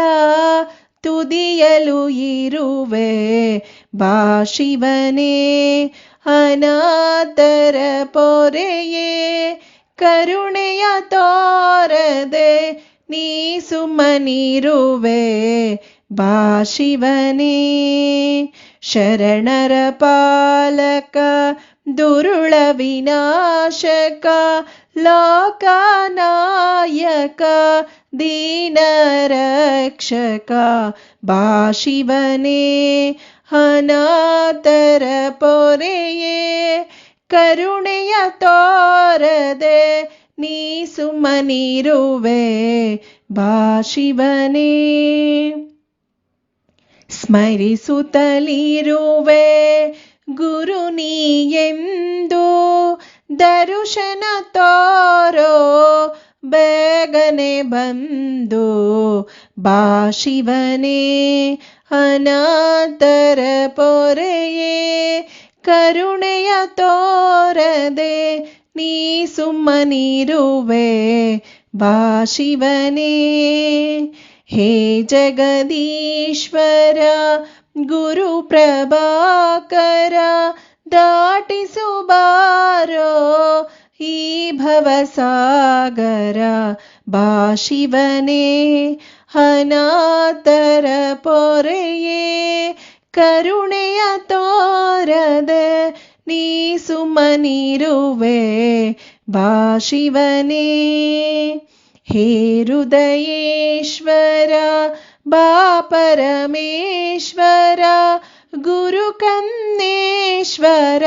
ತುದಿಯಲು ಇರುವೆ ಬಾ ಶಿವನೇ. ಅನಾಥರ ಪೊರೆಯೇ ಕರುಣೆಯ ತೋರದೆ ನೀ ಸುಮ್ಮನಿರುವೆ ಬಾ ಶಿವನೇ. ಶರಣರ ಪಾಲಕ ದುರುಳ ವಿನಾಶಕ ಲೋಕನಾಯಕ ದೀನ ರಕ್ಷಕ ಬಾ ಶಿವನೇ. ಅನಾಥರ ಪೊರೆಯೇ ಕರುಣೆಯ ತೋರದೆ ನೀ ಸುಮ್ಮನಿರುವೆ ಬಾ ಶಿವನೇ. ಸ್ಮರಿಸುತ್ತಲಿರುವೆ ಗುರು ನೀ ಎಂದು ದರ್ಶನ ತೋರೋ ಬೇಗನೆ ಬಂದು ಬಾ ಶಿವನೇ. ಅನಾಥರ ಪೊರೆಯೇ ಕರುಣೆಯ ತೋರದೆ ನೀ ಸುಮ್ಮನಿರುವೆ ಬಾ ಶಿವನೇ. ಹೇ ಜಗದೀಶ್ವರ ಗುರು ಪ್ರಭಾಕರ ದಾಟಿಸು ಬಾರೋ ಈ ಭವಸಾಗರ ಬಾ ಶಿವನೇ. ಅನಾಥರ ಪೊರೆಯೇ ಕರುಣೆಯ ತೋರದೆ ನೀ ಸುಮ್ಮನಿರುವೆ ಬಾ ಶಿವನೇ. ಹೇ ಹೃದಯೇಶ್ವರ ಬಾ ಪರಮೇಶ್ವರ ಗುರು ಕನ್ನೇಶ್ವರ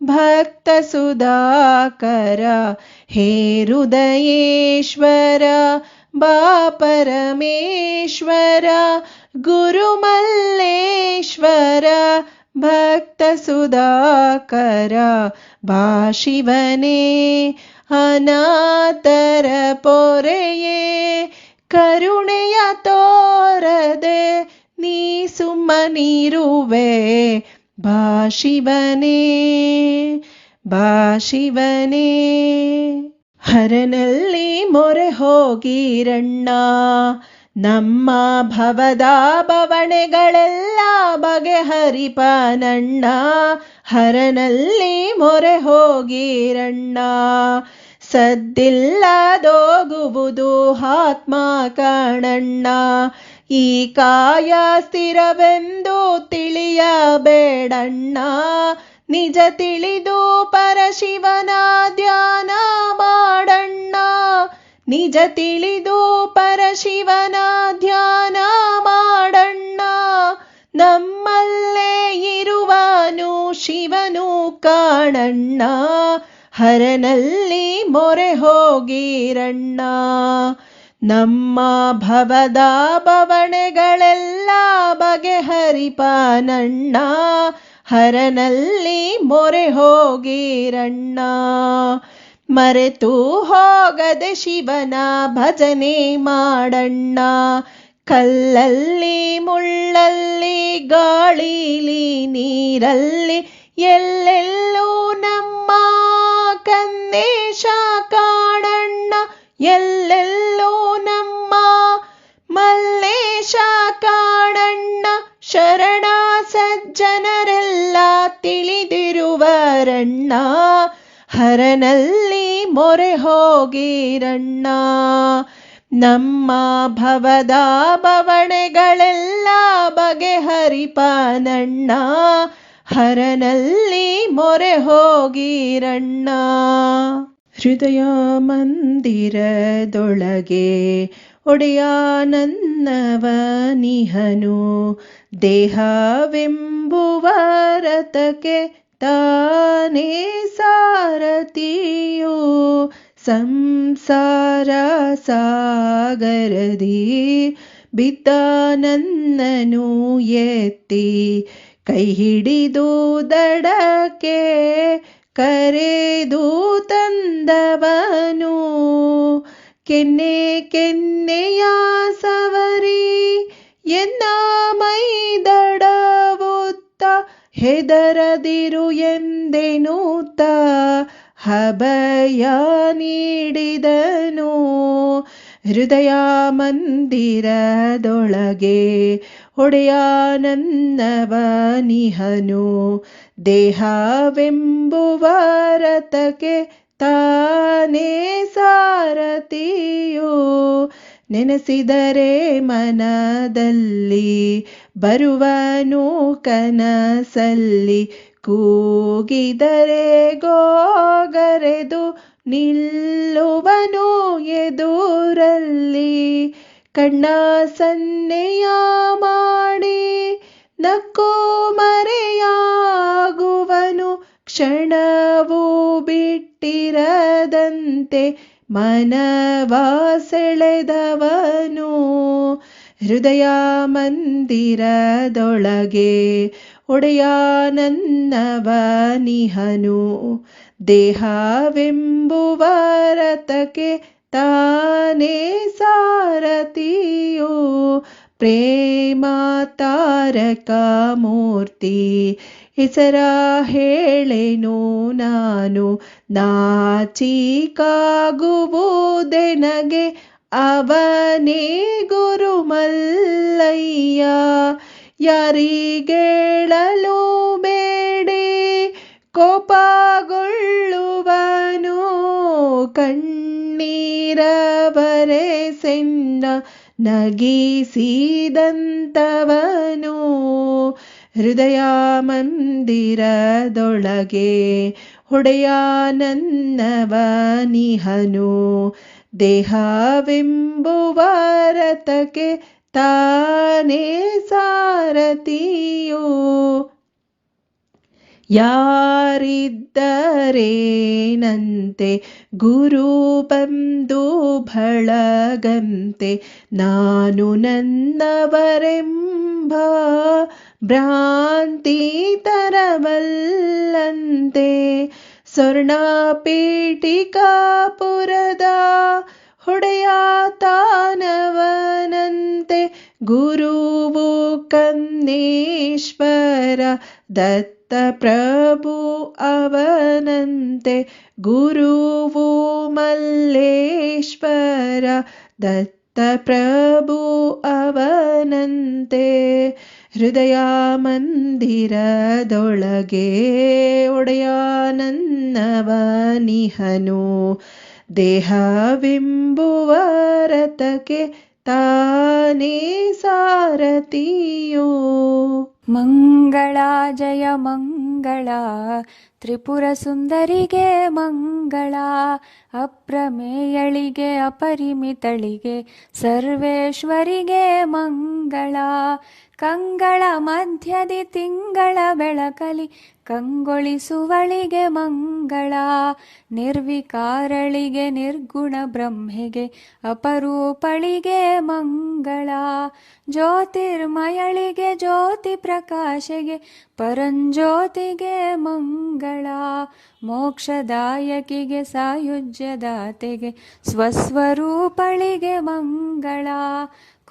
ಭಕ್ತ ಸುಧಾಕರ. ಹೇ ಹೃದಯೇಶ್ವರ ಬಾ ಪರಮೇಶ್ವರ ಗುರು ಮಲ್ಲೇಶ್ವರ ಭಕ್ತ ಸುಧಾಕರ ಬಾ ಶಿವನೇ. ಅನಾಥರ ಪೊರೆಯೇ ಕರುಣೆಯ ತೋರದೆ ನೀ ಸುಮ್ಮನಿರುವೆ ಬಾ ಶಿವನೇ ಬಾ ಶಿವನೇ. ಹರನಲ್ಲಿ ಮೊರೆ ಹೋಗಿರಣ್ಣ ನಮ್ಮ ಭವದ ಬವಣೆಗಳೆಲ್ಲ ಬಗೆಹರಿಪನಣ್ಣ. ಹರನಲ್ಲಿ ಮೊರೆ ಹೋಗಿರಣ್ಣ ಸದ್ದಿಲ್ಲದೋಗುವುದು ಆತ್ಮ ಕಾಣಣ್ಣ. ಈ ಕಾಯ ಸ್ಥಿರವೆಂದು ತಿಳಿಯಬೇಡಣ್ಣ ನಿಜ ತಿಳಿದು ಪರಶಿವನ ಧ್ಯಾನ ಮಾಡಣ್ಣ. ನಿಜ ತಿಳಿದು ಪರಶಿವನ ಧ್ಯಾನ ಮಾಡಣ್ಣ. ನಮ್ಮಲ್ಲೇ ಇರುವನು ಶಿವನು ಕಾಣಣ್ಣ. ಹರನಲ್ಲಿ ಮೊರೆ ಹೋಗಿರಣ್ಣ ನಮ್ಮ ಭವದ ಬವಣೆಗಳೆಲ್ಲ ಬಗೆಹರಿಪನಣ್ಣ. ಹರನಲ್ಲಿ ಮೊರೆ ಹೋಗಿರಣ್ಣ ಮರೆತು ಹೋಗದೆ ಶಿವನ ಭಜನೆ ಮಾಡಣ್ಣ. ಕಲ್ಲಲ್ಲಿ ಮುಳ್ಳಲ್ಲಿ ಗಾಳಿಲಿ ನೀರಲ್ಲಿ ಎಲ್ಲೆಲ್ಲೂ ನಮ್ಮ ಕನ್ನೇಶ ಕಾಣಣ್ಣ. ಎಲ್ಲೆಲ್ಲೂ ನಮ್ಮ ಮಲ್ಲೇಶ ಕಾಣಣ್ಣ. ಶರಣ ಸಜ್ಜನರೆಲ್ಲ ತಿಳಿದಿರುವರಣ್ಣ. ಹರನಲ್ಲಿ ಮೊರೆ ಹೋಗಿರಣ್ಣ ನಮ್ಮ ಭವದ ಬವಣೆಗಳೆಲ್ಲ ಬಗೆಹರಿಪನಣ್ಣ. ಹರನಲ್ಲಿ ಮೊರೆ ಹೋಗಿರಣ್ಣ. ಹೃದಯ ಮಂದಿರದೊಳಗೆ ಒಡೆಯ ನನ್ನವನಿಹನು, ದೇಹವೆಂಬುವ ರಥಕ್ಕೆ ತಾನೇ ಸಾರಥಿಯು. ಸಂಸಾರ ಸಾಗರದಿ ಬಿದ್ದ ನನ್ನನು ಎತ್ತಿ ಕೈ ಹಿಡಿದು ದಡಕ್ಕೆ ಕರೆದು ತಂದವನು. ಕೆನ್ನೆ ಕೆನ್ನೆಯ ಸವರಿ ಎನ್ನ ಮೈದಡವುತ್ತ, ಹೆದರದಿರು ಎಂದೆನುತ್ತ ಅಭಯ ನೀಡಿದನು. ಹೃದಯ ಮಂದಿರದೊಳಗೆ ಒಡೆಯ ನನ್ನವನಿಹನು, ದೇಹವೆಂಬುವ ರಥಕ್ಕೆ ತಾನೇ ಸಾರಥಿಯು. ನೆನೆಸಿದರೆ ಮನದಲ್ಲಿ ಬರುವನು ಕನಸಲ್ಲಿ, ಕೂಗಿದರೆ ಗೋಗರೆದು ನಿಲ್ಲುವನು ಎದುರಲ್ಲಿ. ಕಣ್ಣ ಸನ್ನೆಯ ಮಾಡಿ ನಕ್ಕು ಮರೆಯಾಗುವನು, ಕ್ಷಣವೂ ಬಿಟ್ಟಿರದಂತೆ ಮನವ ಸೆಳೆದವನು. ಹೃದಯ ಮಂದಿರದೊಳಗೆ ಒಡೆಯ ನನ್ನವನಿಹನು, ದೇಹವೆಂಬುವ ರಥಕ್ಕೆ ತಾನೇ ಸಾರಥಿಯು. ಪ್ರೇಮ ತಾರಕ ಮೂರ್ತಿ ಹೆಸರ ಹೇಳೆನು ನಾನು, ನಾಚಿಕಾಗುವುದೆನಗೆ ಅವನೇ ಗುರುಮಲ್ಲಯ್ಯ. ಯಾರಿಗೇಳಲು ಬೇಡಿ ಕೋಪಗೊಳ್ಳುವನು, ಕಣ್ಣೀರ ಬರೆಸೆನ್ನ ನಗಿಸಿದಂತವನು. ಹೃದಯ ಮಂದಿರದೊಳಗೆ ಒಡೆಯ ನನ್ನವನಿಹನು, ದೇಹವೆಂಬುವ ರಥಕ್ಕೆ ತಾನೇ ಸಾರಥಿಯು. ಯಾರಿದ್ದರೇನಂತೆ ಗುರು ಬಂಧು ಬಳಗಂತೆ, ನಾನು ನನ್ನವರೆಂಬ ಭ್ರಾಂತಿ ತರವಲ್ಲಂತೆ. ಸ್ವರ್ಣ ಪೀಠಿಕಾಪುರದ ಹೊಡೆಯ ತಾನವನಂತೆ, ಗುರುವು ಕನ್ನೇಶ್ವರ ದತ್ತ ಪ್ರಭು ಅವನಂತೆ. ಗುರುವು ಮಲ್ಲೇಶ್ವರ ದತ್ತ ಪ್ರಭು ಅವನಂತೆ. ಹೃದಯ ಮಂದಿರದೊಳಗೆ ಒಡೆಯ ನನ್ನವನಿಹನು, ದೇಹವೆಂಬುವ ರಥಕ್ಕೆ ತಾನೇ ಸಾರಥಿಯು. ಮಂಗಳ ಜಯ ಮಂಗಳ, ತ್ರಿಪುರ ಸುಂದರಿಗೆ ಮಂಗಳ, ಅಪ್ರಮೇಯಳಿಗೆ ಅಪರಿಮಿತಳಿಗೆ ಸರ್ವೇಶ್ವರಿಗೆ ಮಂಗಳ. ಕಂಗಳ ಮಧ್ಯದಿ ತಿಂಗಳ ಬೆಳಕಲಿ ಕಂಗೊಳಿಸುವಳಿಗೆ ಮಂಗಳ. ನಿರ್ವಿಕಾರಳಿಗೆ ನಿರ್ಗುಣ ಬ್ರಹ್ಮೆಗೆ ಅಪರೂಪಳಿಗೆ ಮಂಗಳ. ಜ್ಯೋತಿರ್ಮಯಳಿಗೆ ಜ್ಯೋತಿ ಪ್ರಕಾಶಗೆ ಪರಂಜ್ಯೋತಿಗೆ ಮಂಗಳ. ಮೋಕ್ಷದಾಯಕಿಗೆ ಸಾಯುಜ್ಯದಾತೆಗೆ ಸ್ವಸ್ವರೂಪಳಿಗೆ ಮಂಗಳ.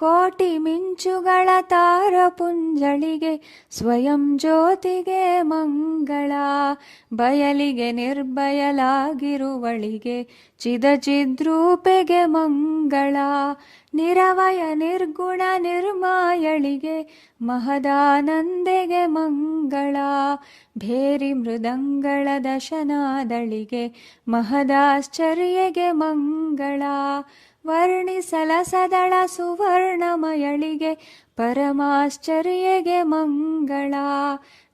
ಕೋಟಿ ಮಿಂಚುಗಳ ತಾರಪುಂಜಳಿಗೆ ಸ್ವಯಂ ಜ್ಯೋತಿಗೆ ಮಂಗಳ. ಬಯಲಿಗೆ ನಿರ್ಬಯಲಾಗಿರುವಳಿಗೆ ಚಿದ್ರೂಪೆಗೆ ಮಂಗಳ. ನಿರವಯ ನಿರ್ಗುಣ ನಿರ್ಮಾಯಳಿಗೆ ಮಹದಾನಂದೆಗೆ ಮಂಗಳ. ಭೇರಿ ಮೃದಂಗಳ ದಶನಾದಳಿಗೆ ಮಹದಾಶ್ಚರ್ಯಗೆ ಮಂಗಳ. ವರ್ಣಿಸಲಸದಳ ಸುವರ್ಣಮಯಳಿಗೆ ಪರಮಾಶ್ಚರ್ಯಗೆ ಮಂಗಳ.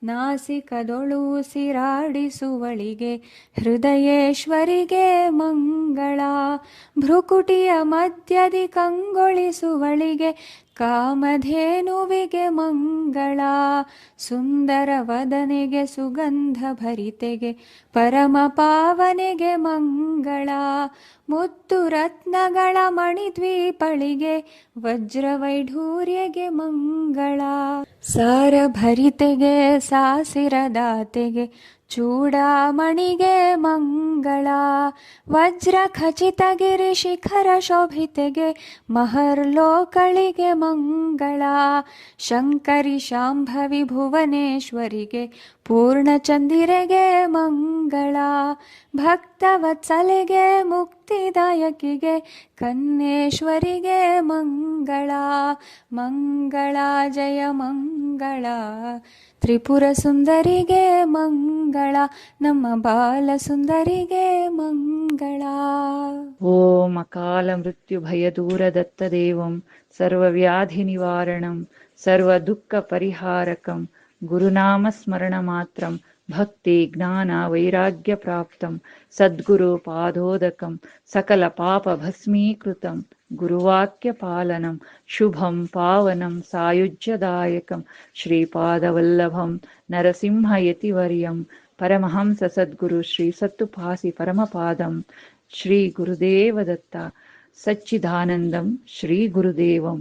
ನಾಸಿಕದೊಳು ಸಿರಾಡಿಸುವಳಿಗೆ ಹೃದಯೇಶ್ವರಿಗೆ ಮಂಗಳ. ಭ್ರುಕುಟಿಯ ಮಧ್ಯದಿ ಕಂಗೊಳಿಸುವಳಿಗೆ ಕಾಮಧೇನುವಿಗೆ ಮಂಗಳ. ಸುಂದರ ವದನೆಗೆ ಸುಗಂಧ ಭರಿತೆಗೆ ಪರಮ ಪಾವನೆಗೆ ಮಂಗಳ. ಮುತ್ತು ರತ್ನಗಳ ಮಣಿದ್ವೀಪಳಿಗೆ ವಜ್ರವೈಢೂರ್ಯಗೆ ಮಂಗಳ. ಸಾರ ಭರಿತೆಗೆ ಸಾಸಿರದಾತೆಗೆ ಚೂಡಾಮಣಿಗೆ ಮಂಗಳ. ವಜ್ರ ಖಚಿತಗಿರಿ ಶಿಖರ ಶೋಭಿತೆಗೆ ಮಹರ್ಲೋಕಳಿಗೆ ಮಂಗಳ. ಶಂಕರಿ ಶಾಂಭವಿ ಭುವನೇಶ್ವರಿಗೆ ಪೂರ್ಣಚಂದಿರೆಗೆ ಮಂಗಳ. ಭಕ್ತವತ್ಸಲೆಗೆ ಮುಕ್ತಿದಾಯಕಿಗೆ ಕನ್ನೇಶ್ವರಿಗೆ ಮಂಗಳ. ಮಂಗಳ ಜಯ ಮಂಗಳ ತ್ರಿಪುರ ಸುಂದರಿಗೆ ಮಂಗಳ. ನಮ್ಮ ಬಾಲ ಸುಂದರಿಗೆ ಮಂಗಳ. ಓಂ ಅಕಾಲ ಮೃತ್ಯು ಭಯ ದೂರ ದತ್ತದೇವಂ ಸರ್ವವ್ಯಾಧಿ ನಿವಾರಣಂ ಸರ್ವ ದುಃಖ ಪರಿಹಾರಕಂ ಗುರುನಾಮ ಸ್ಮರಣ ಮಾತ್ರಂ ಭಕ್ತಿ ಜ್ಞಾನ ವೈರಾಗ್ಯ ಪ್ರಾಪ್ತಂ ಸದ್ಗುರು ಪಾದೋದಕಂ ಸಕಲ ಪಾಪ ಭಸ್ಮೀಕೃತಂ ಗುರುವಾಕ್ಯ ಪಾಲನಂ ಶುಭಂ ಪಾವನಂ ಸಾಯುಜ್ಯದಾಯಕಂ ಶ್ರೀಪಾದವಲ್ಲಭಂ ನರಸಿಂಹಯತಿವರ್ಯಂ ಪರಮಹಂಸ ಸದ್ಗುರು ಶ್ರೀ ಸತ್ತುಪಾಸಿ ಪರಮಪಾದಂ ಶ್ರೀ ಗುರುದೇವದತ್ತ ಸಚ್ಚಿದಾನಂದಂ ಶ್ರೀ ಗುರುದೇವಂ.